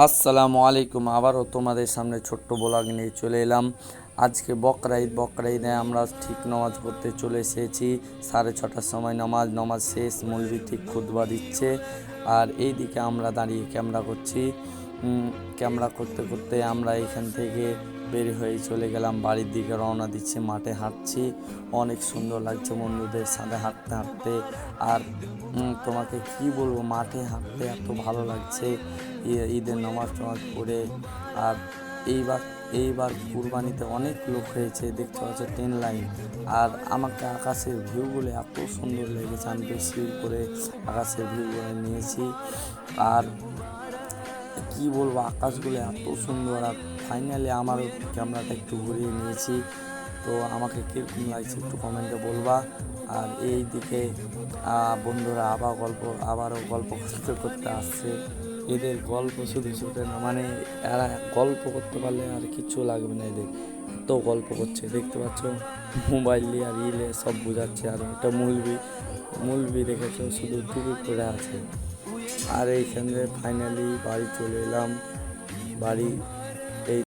আসসালামু আলাইকুম। আবারও তোমাদের সামনে ছোট্ট ব্লগ নিয়ে চলে এলাম। আজকে বকরা ঈদে আমরা ঠিক নামাজ পড়তে চলে এসেছি। 6:30টার সময় নামাজ শেষ, মৌলভী ঠিক খুতবা দিচ্ছে, আর এই দিকে আমরা দাঁড়িয়ে ক্যামেরা করছি। ক্যামেরা করতে করতে আমরা এখান থেকে বের হয়ে চলে গেলাম বাড়ির দিকে, রওনা দিচ্ছি। মাঠে হাঁটছি, অনেক সুন্দর লাগছে বন্ধুদের সাথে হাঁটতে হাঁটতে। আর তোমাকে কি বলবো, মাঠে হাঁটতে এত ভালো লাগছে ঈদের নামাজ পড়ে। আর এইবার এইবার কুরবানিতে অনেক লোক হয়েছে, দেখতে পাচ্ছ 10 লাইন। আর আমাকে আকাশের ভিউগুলো এত সুন্দর লেগেছে, আমি বেশি করে আকাশের ভিউগুলো নিয়েছি। আর কি বলবো, আকাশগুলো এত সুন্দর। আর ফাইনালি আমারও ক্যামেরাটা একটু ঘুরিয়ে নিয়েছি। তো আমাকে কীরকম লাগছে একটু কমেন্টে বলবা। আর এই দিকে বন্ধুরা আবারও গল্প করতে করতে আসছে। এদের গল্প শুধু শুধু না, মানে এরা গল্প করতে পারলে আর কিচ্ছু লাগবে না এদের, এত গল্প করছে। দেখতে পাচ্ছ মোবাইল নিয়ে আর রিলে সব বোঝাচ্ছে। আর একটা মুলবি রেখেছে, শুধু টুপি পরে আছে। আর এইখানে ফাইনালি বাড়ি চলে এলাম। বাড়ি